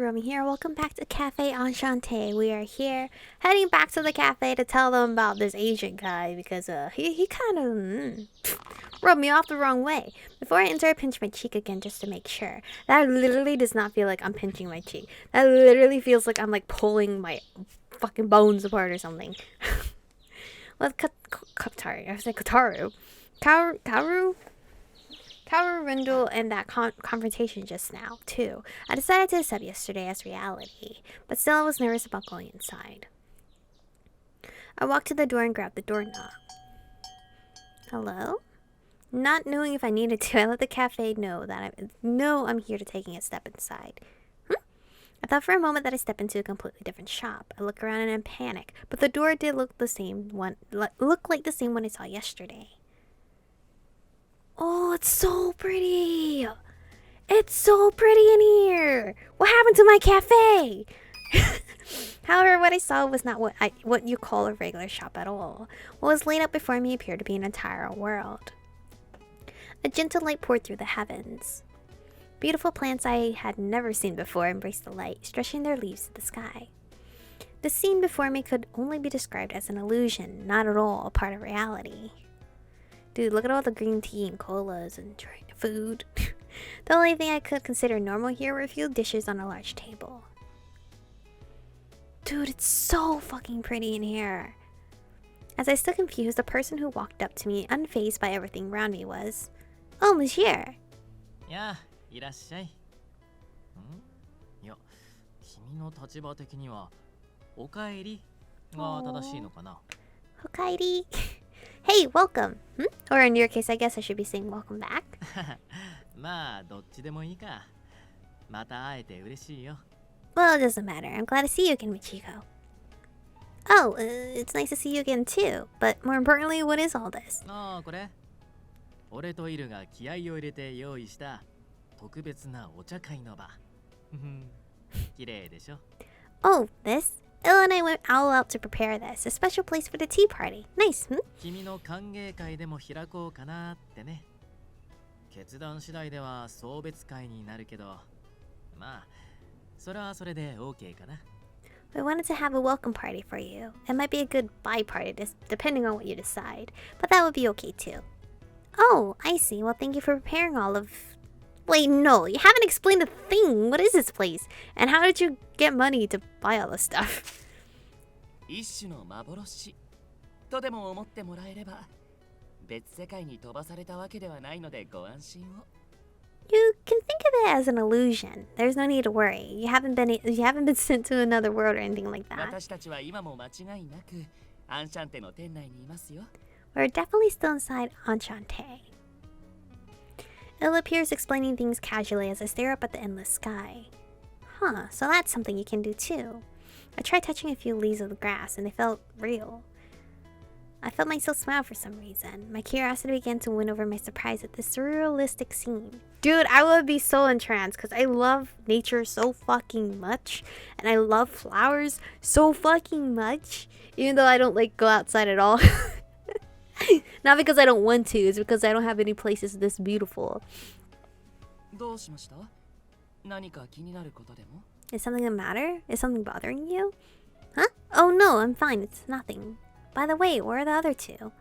Aromie here. Welcome back to Café Enchanté. We are here heading back to the cafe to tell them about this Asian guy because he kind of rubbed me off the wrong way. Before I enter, I pinch my cheek again just to make sure. That literally does not feel like I'm pinching my cheek. That literally feels like I'm like pulling my fucking bones apart or something. With Kataru, I was like Kataru. Kaoru Rindle and that confrontation just now, too. I decided to accept yesterday as reality, but still I was nervous about going inside. I walked to the door and grabbed the doorknob. Hello? Not knowing if I needed to, I let the cafe know that I'm here to taking a step inside. I thought for a moment that I stepped into a completely different shop. I look around and in panic, but the door did look like the same one I saw yesterday. Oh, it's so pretty! It's so pretty in here! What happened to my cafe? However, what I saw was not what you call a regular shop at all. What was laid out before me appeared to be an entire world. A gentle light poured through the heavens. Beautiful plants I had never seen before embraced the light, stretching their leaves to the sky. The scene before me could only be described as an illusion, not at all a part of reality. Dude, look at all the green tea and colas and food. The only thing I could consider normal here were a few dishes on a large table. Dude, it's so fucking pretty in here. As I stood confused, the person who walked up to me, unfazed by everything around me, was... Oh, monsieur. Yeah, いらっしゃい。いや、君の立場的には、おかえりが正しいのかな。おかえり。Hey, welcome. Or in your case, I guess I should be saying welcome back. まあ、どっちでもいいか。また会えて嬉しいよ。Well, it doesn't matter. I'm glad to see you again, Michiko. Oh, it's nice to see you again too. But more importantly, what is all this? ああ、これ。俺とイルが気合を入れて用意した特別なお茶会の場。綺麗でしょ? Oh, this? Ella and I went all out to prepare this. A special place for the tea party. Nice, 君の歓迎会でも開こうかなってね。決断次第では送別会になるけど、まあ、それはそれで OK かな。We wanted to have a welcome party for you. It might be a good bye party, depending on what you decide. But that would be okay too. Oh, I see. Well, thank you for preparing all of... Wait, no, you haven't explained a thing. What is this place? And how did you get money to buy all this stuff? 一種の幻とでも思ってもらえれば、別世界に飛ばされたわけではないのでご安心を。You can think of it as an illusion. There's no need to worry. You haven't been sent to another world or anything like that. 私たちは今も間違いなくアンシャンテの店内にいますよ。We're definitely still inside Enchanté. It appears explaining things casually as I stare up at the endless sky. Huh, so that's something you can do too. I tried touching a few leaves of the grass and they felt real. I felt myself smile for some reason. My curiosity began to win over my surprise at this surrealistic scene. Dude, I would be so entranced because I love nature so fucking much. And I love flowers so fucking much. Even though I don't like go outside at all. Not because I don't want to, it's because I don't have any places this beautiful. どうしました? 何か気になることでも? Is something the matter? Is something bothering you? Huh? Oh no, I'm fine, it's nothing. By the way, where are the other two?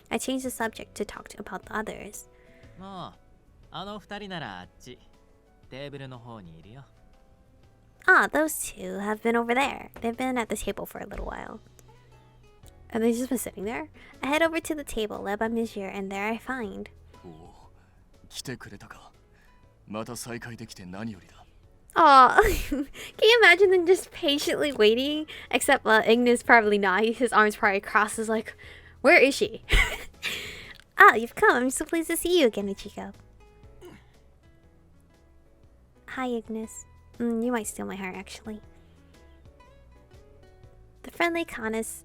I changed the subject to talk about the others. ああ、あの二人ならあっち。テーブルの方にいるよ。Ah, those two have been over there. They've been at the table for a little while. And they just been sitting there? I head over to the table led by Monsieur, and there I find... 来てくれたか。また再会できて何よりだ。Aw, can you imagine them just patiently waiting? Except Ignis probably not. His arms probably crossed. Is like, where is she? Ah, you've come. I'm so pleased to see you again, Ichiko. Hi, Ignis. You might steal my heart, actually. The friendly, honest,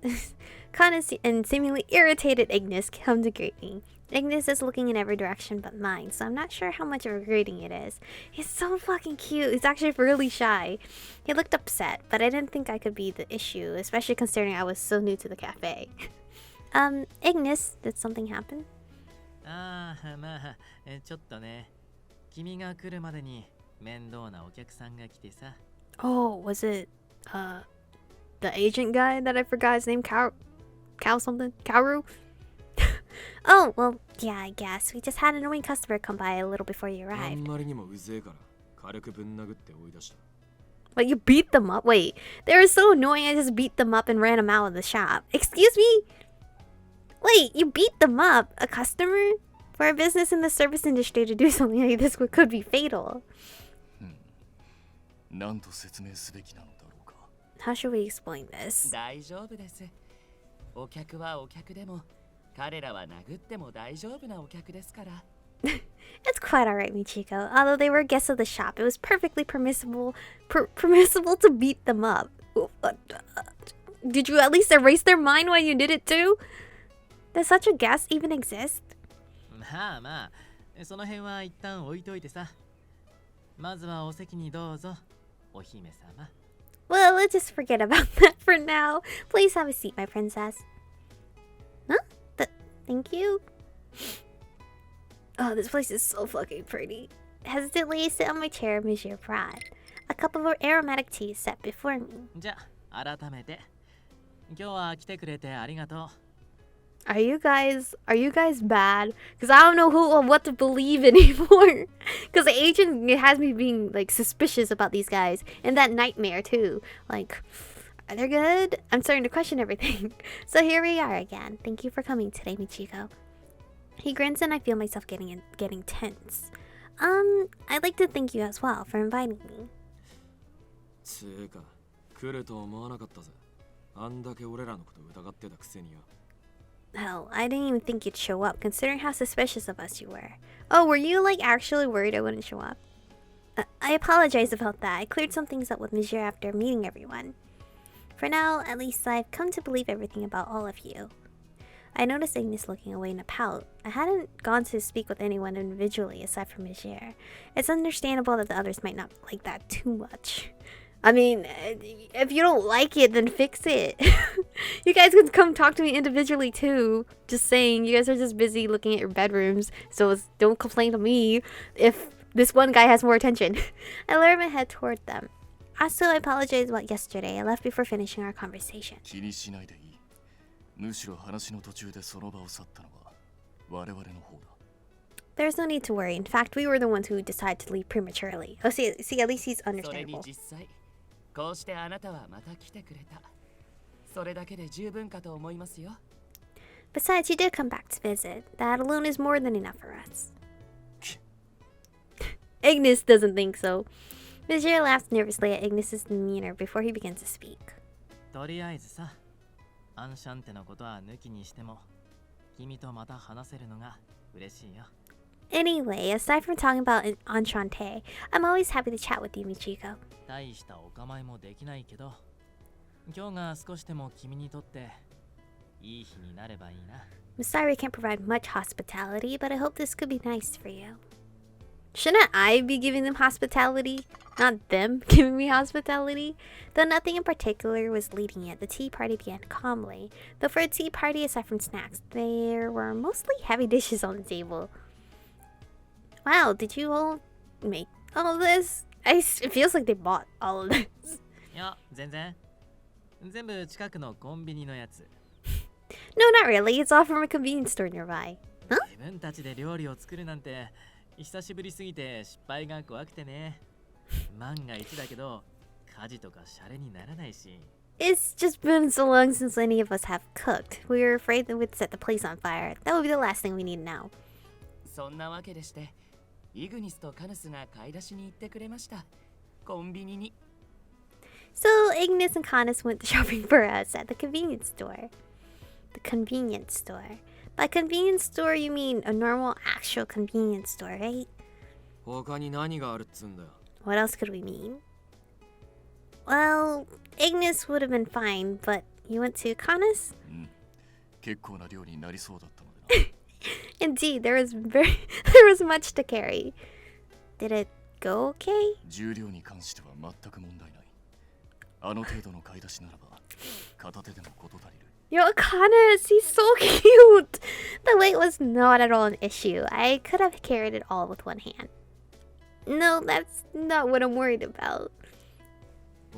and seemingly irritated Ignis come to greet me. Ignis is looking in every direction but mine, so I'm not sure how much of a greeting it is. He's so fucking cute. He's actually really shy. He looked upset, but I didn't think I could be the issue, especially considering I was so new to the cafe. Ignis, did something happen? ああ、まあ、ちょっとね。君が来るまでに面倒なお客さんが来てさ。Oh, was it the agent guy that I forgot his name? Cow something? Kaoru? Oh, well, yeah, I guess. We just had an annoying customer come by a little before you あん arrived. まりにもうぜえから軽くぶん殴って追い出した。 But you beat them up? Wait, they were so annoying I just beat them up and ran them out of the shop. Excuse me? Wait, you beat them up? A customer? For a business in the service industry to do something like this could be fatal. なんと説明すべきなのだろうか。 How should we explain this? 大丈夫です。お客はお客でも、彼らは殴っても大丈夫なお客ですから。It's quite alright, Michiko. Although they were guests of the shop, it was perfectly permissible to beat them up. Did you at least erase their mind while you did it too? Does such a guest even exist? まあまあ、その辺は一旦置いといてさ。まずはお席にどうぞ、お姫様。Well, let's just forget about that for now. Please have a seat, my princess. Huh? Thank you. Oh, this place is so fucking pretty. Hesitantly, I sit on my chair, Monsieur Pratt. A cup of aromatic tea is set before me. じゃあ、改めて。今日は来てくれてありがとう。Are you guys bad? Because I don't know what to believe anymore. Because the agent has me being like suspicious about these guys. And that nightmare too. Like, are they good? I'm starting to question everything. So here we are again. Thank you for coming today, Michiko. He grins and I feel myself getting tense. I'd like to thank you as well for inviting me. つーか、来ると思わなかったぜ。あんだけ俺らのこと疑ってたくせによ。 Hell, I didn't even think you'd show up, considering how suspicious of us you were. Oh, were you, like, actually worried I wouldn't show up? I apologize about that. I cleared some things up with Monsieur after meeting everyone. For now, at least I've come to believe everything about all of you. I noticed Ignis looking away in a pout. I hadn't gone to speak with anyone individually aside from Monsieur. It's understandable that the others might not like that too much. I mean, if you don't like it, then fix it. You guys can come talk to me individually too. Just saying, you guys are just busy looking at your bedrooms, so don't complain to me if this one guy has more attention. I lowered my head toward them. Also, I apologize about yesterday. I left before finishing our conversation. 気にしないでいい。むしろ話の途中でその場を去ったのは我々の方だ。 There's no need to worry. In fact, we were the ones who decided to leave prematurely. Oh, see, at least he's それに understandable. 実際、こうしてあなたはまた来てくれた。それだけで十分かと思いますよ。 Besides, you did come back to visit. That alone is more than enough for us. Ignis doesn't think so. Monsieur laughs nervously at Ignis's demeanor before he begins to speak. とりあえずさ、アンシャンテのことは抜きにしても、君とまた話せるのが嬉しいよ。 Anyway, aside from talking about Enchanté, I'm always happy to chat with you, Michiko. 大したお構いもできないけど、今日が少しでも君にとっていい日になればいいな。 I'm sorry I can't provide much hospitality, but I hope this could be nice for you. Shouldn't I be giving them hospitality? Not them giving me hospitality? Though nothing in particular was leading it, the tea party began calmly. Though for a tea party, aside from snacks, there were mostly heavy dishes on the table. Wow, did you all make all of this? It feels like they bought all of this. いや、全然。全部近くのコンビニのやつ。 No, not really. It's all from a convenience store nearby. Huh? 自分たちで料理を作るなんて久しぶりすぎて失敗が怖くてね。万が一だけど、家事とかシャレにならないし。 It's just been so long since any of us have cooked. We were afraid that we'd set the place on fire. That would be the last thing we need now. そんなわけでして、イグニスとカヌスが買い出しに行ってくれました。コンビニに。 So Ignis and Canis went shopping for us at the convenience store. The convenience store. By convenience store, you mean a normal, actual convenience store, right? 他に何があるっつんだよ。 What else could we mean? Well, Ignis would have been fine, but you went to Canis? 結構な量になりそうだったのでな。 Indeed, there was much to carry. Did it go okay? 重量に関しては全く問題ない。あの程度の買い出しならば片手でも事足りる。 Yo, Canis, he's so cute! The weight was not at all an issue. I could have carried it all with one hand. No, that's not what I'm worried about.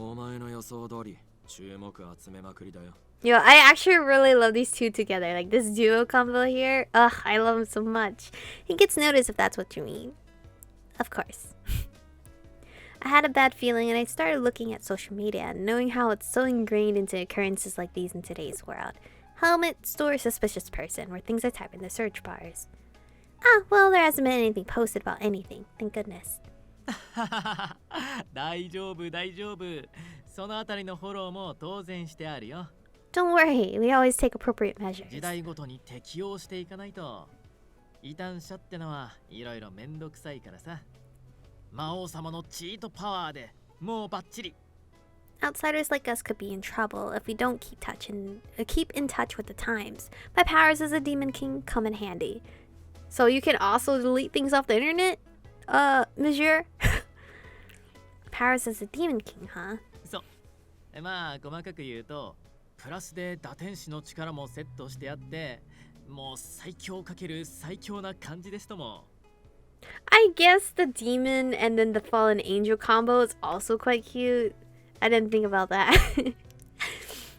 お前の予想通り注目集めまくりだよ。 Yo, I actually really love these two together. Like this duo combo here. Ugh, I love him so much. He gets noticed if that's what you mean. Of course. I had a bad feeling and I started looking at social media, knowing how it's so ingrained into occurrences like these in today's world. Helmet, store, suspicious person, where things I type in the search bars. Ah, well, there hasn't been anything posted about anything. Thank goodness. 大丈夫大丈夫。そのあたりのフォローも当然してあるよ。 Don't worry, we always take appropriate measures. 時代ごとに適応していかないと。異端者ってのはいろいろめんどくさいからさ。魔王様のチートパワーでもうバッチリ。 Outsiders like us could be in trouble if we don't keep in touch with the times. My powers as a demon king come in handy. So you can also delete things off the internet? Monsieur? Powers as a demon king, huh? そう。まあ細かく言うと、プラスで打天使の力もセットしてあって、もう最強かける最強な感じですとも。 I guess the demon and then the fallen angel combo is also quite cute. I didn't think about that.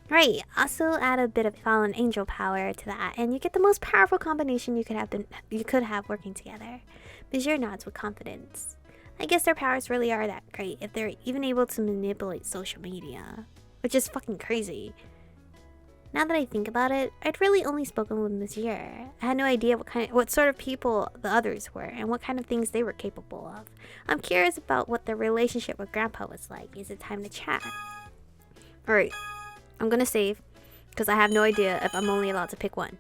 Right, also add a bit of fallen angel power to that, and you get the most powerful combination you could have working together. Monsieur nods with confidence. I guess their powers really are that great if they're even able to manipulate social media, which is fucking crazy. Now that I think about it, I'd really only spoken with Monsieur. I had no idea what sort of people the others were and what kind of things they were capable of. I'm curious about what their relationship with Grandpa was like. Is it time to chat? Alright, I'm gonna save because I have no idea if I'm only allowed to pick one.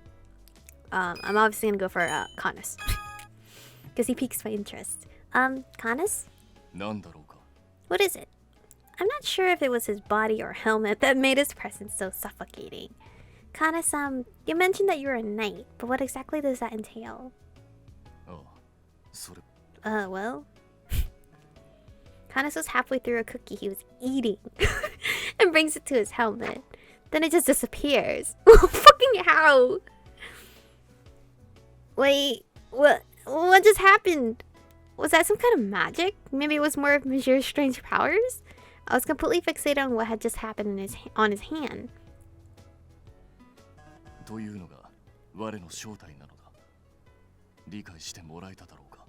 I'm obviously gonna go for Canis because he piques my interest. Canis? なんだろうか。 What is it? I'm not sure if it was his body or helmet that made his presence so suffocating. Canis, you mentioned that you're a knight, but what exactly does that entail? ああ、それ。 Well... Canis was halfway through a cookie he was eating and brings it to his helmet. Then it just disappears. Fucking how? Wait, what just happened? Was that some kind of magic? Maybe it was more of Monsieur's strange powers? I was completely fixated on what had just happened on his hand. というのが我の正体なのだ。理解してもらえただろうか。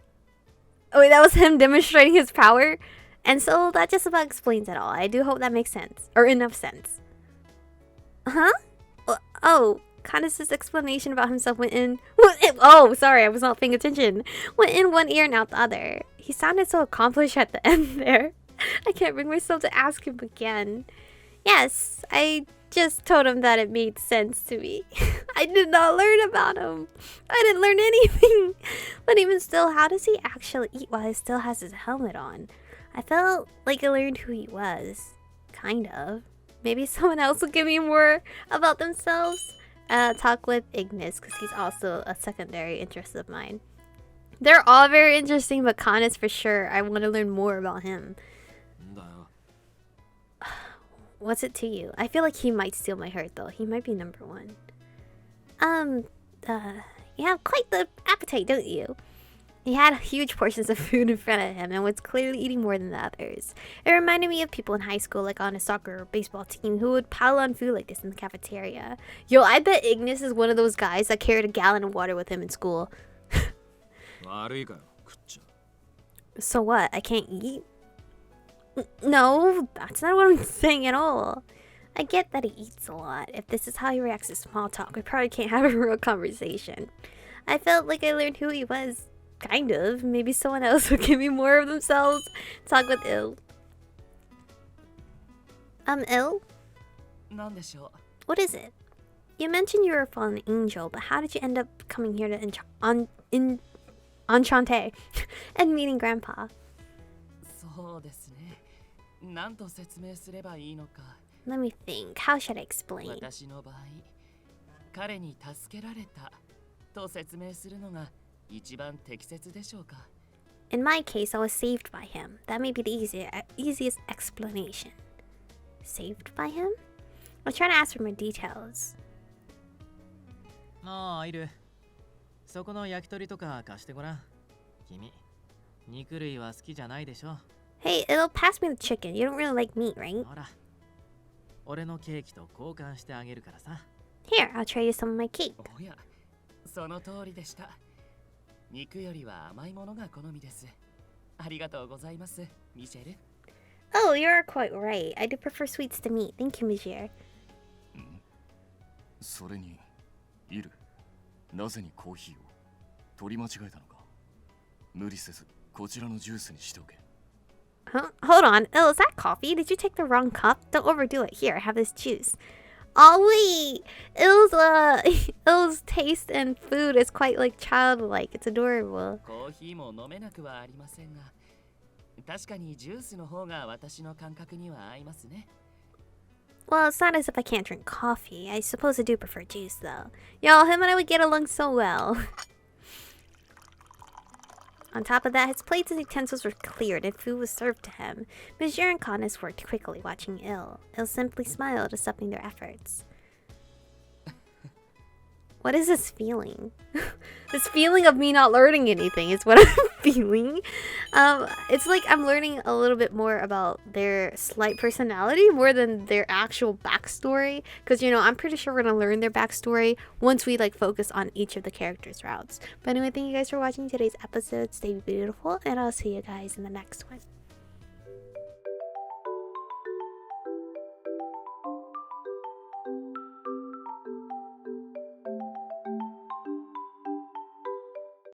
Oh, wait, that was him demonstrating his power? And so that just about explains it all. I do hope that makes sense. Or enough sense. Huh? Oh, Canis' explanation about himself went in... Oh, sorry, I was not paying attention. Went in one ear and out the other. He sounded so accomplished at the end there. I can't bring myself to ask him again. Yes, I just told him that it made sense to me. I did not learn about him. I didn't learn anything. But even still, how does he actually eat while he still has his helmet on? I felt like I learned who he was. Kind of. Maybe someone else will give me more about themselves. Talk with Ignis, because he's also a secondary interest of mine. They're all very interesting, but Canis for sure. I want to learn more about him. だよ。 What's it to you? I feel like he might steal my heart, though. He might be number one. You have quite the appetite, don't you? He had huge portions of food in front of him and was clearly eating more than the others. It reminded me of people in high school, like on a soccer or baseball team, who would pile on food like this in the cafeteria. Yo, I bet Ignis is one of those guys that carried a gallon of water with him in school. 悪いかよ、食っちゃ。 So what? I can't eat? No, that's not what I'm saying at all. I get that he eats a lot. If this is how he reacts to small talk, we probably can't have a real conversation. I felt like I learned who he was. Kind of. Maybe someone else would give me more of themselves. Talk with Il. Il? なんでしょう。 What is it? You mentioned you were a fallen angel, but how did you end up coming here to Enchanté and meeting Grandpa? そうですね。なんと説明すればいいのか。 Let me think. How should I explain? 私の場合、彼に助けられたと説明するのが一番適切でしょうか。 In my case, I was saved by him. That may be the easiest explanation. Saved by him? I'll try to ask for more details. ああ、いる。そこの焼き鳥とか貸してごらん。君、肉類は好きじゃないでしょ。Hey, it'll pass me the chicken. You don't really like meat, right? ほら、俺のケーキと交換してあげるからさ。 Here, I'll trade you some of my cake. おや、その通りでした。肉よりは甘いものが好みです。ありがとうございます、ミシェル。 Oh, you're quite right. I do prefer sweets to meat. Thank you, Monsieur. それにイル、なぜにコーヒーを取り間違えたのか。無理せずこちらのジュースにしておけ。 Huh? Hold on. Oh, is that coffee? Did you take the wrong cup? Don't overdo it. Here, have this juice. Oh wait, Ill's taste and food is quite like childlike. It's adorable. コーヒーも飲めなくはありませんが、確かにジュースの方が私の感覚には合いますね。 Well, it's not as if I can't drink coffee. I suppose I do prefer juice, though. Y'all, him and I would get along so well. On top of that, his plates and utensils were cleared and food was served to him. Monsieur and Connis worked quickly, watching Ill. Ill simply smiled, accepting their efforts. What is this feeling? This feeling of me not learning anything is what I'm feeling. It's like I'm learning a little bit more about their slight personality more than their actual backstory. Because, you know, I'm pretty sure we're going to learn their backstory once we, like, focus on each of the characters' routes. But anyway, thank you guys for watching today's episode. Stay beautiful, and I'll see you guys in the next one.